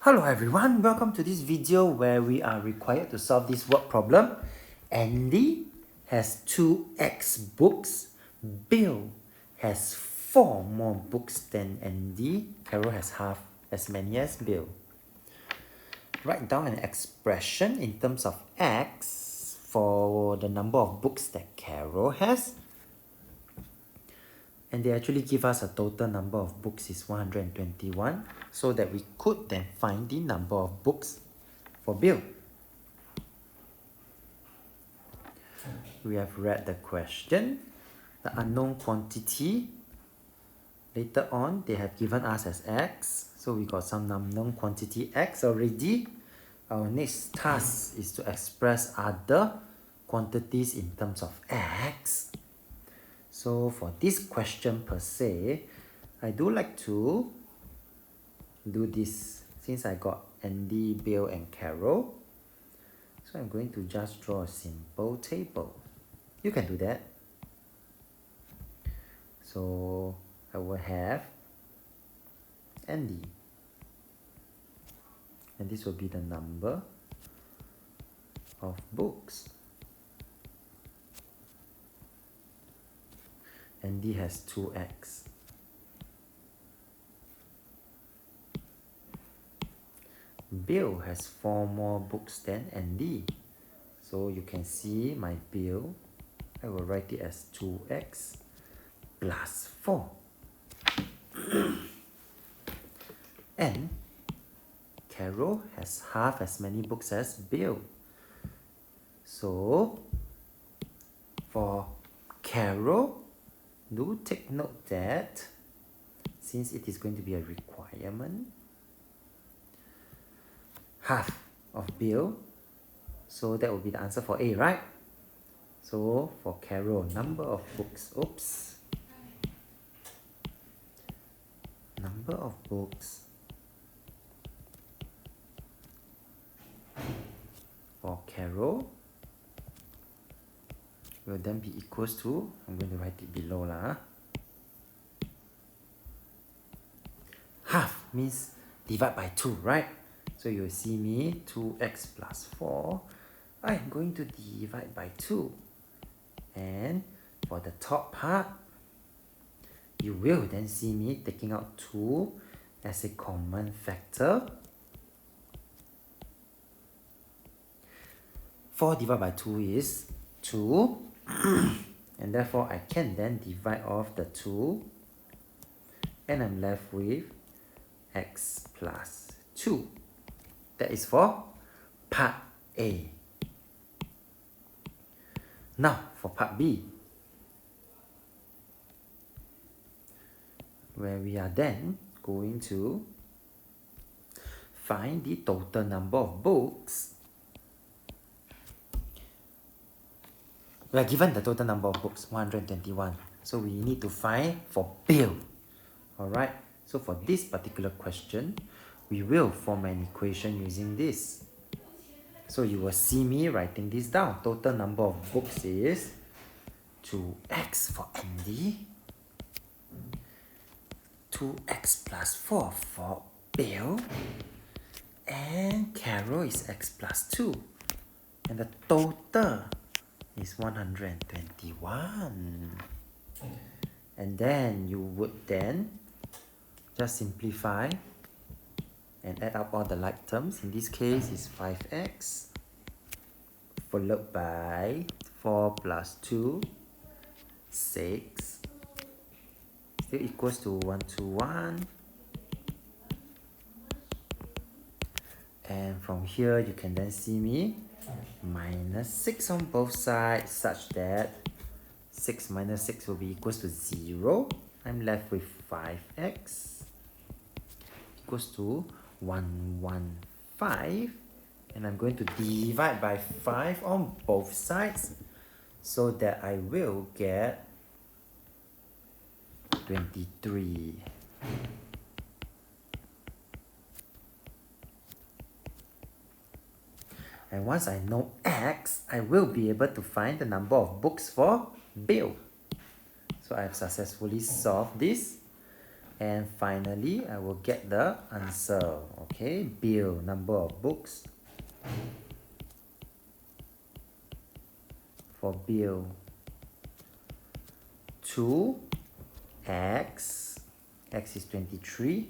Hello everyone, welcome to this video where we are required to solve this word problem. Andy has 2x books, Bill has 4 more books than Andy, Carol has half as many as Bill. Write down an expression in terms of x for the number of books that Carol has. And they actually give us a total number of books is 121, so that we could then find the number of books for Bill. We have read the question, the unknown quantity. Later on, they have given us as x, so we got some unknown quantity x already. Our next task is to express other quantities in terms of x. So for this question per se, I do like to do this since I got Andy, Bill and Carol. So I'm going to just draw a simple table. You can do that. So I will have Andy. And this will be the number of books. Andy has 2x. Bill has 4 more books than Andy. So you can see my Bill, I will write it as 2x plus 4. And Carol has half as many books as Bill. So for Carol, do take note that since it is going to be a requirement, half of Bill, so that will be the answer for A, right? So for Carol, number of books, number of books for Carol will then be equals to, I'm going to write it below lah. Half means divide by 2, right? So you will see me 2x plus 4. I'm going to divide by 2. And for the top part, you will then see me taking out 2 as a common factor. 4 divided by 2 is 2. And therefore I can then divide off the 2. And I'm left with x plus 2. That is for part A. Now for part B, where we are then going to find the total number of books. We are given the total number of books, 121. So we need to find for Bill. Alright, so for this particular question, we will form an equation using this. So you will see me writing this down. Total number of books is 2x for Andy, 2x plus 4 for Bill, and Carol is x plus 2. And the total is 121. And then you would then just simplify and add up all the like terms. In this case is 5x followed by 4 plus 2, 6, still equals to 121. And from here you can then see me minus 6 on both sides, such that 6 minus 6 will be equals to 0. I'm left with 5x equals to 115. And I'm going to divide by 5 on both sides, so that I will get 23. And once I know x, I will be able to find the number of books for Bill. So I have successfully solved this And finally, I will get the answer. Okay, bill, number of books. For bill, 2x, x is 23,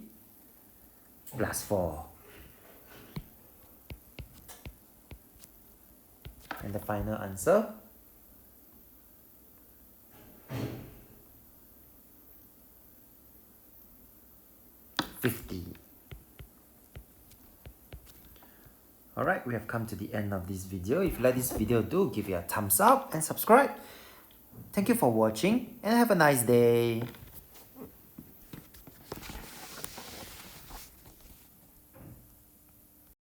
plus 4. And the final answer, 50. Alright, we have come to the end of this video. If you like this video, do give it a thumbs up and subscribe. Thank you for watching and have a nice day.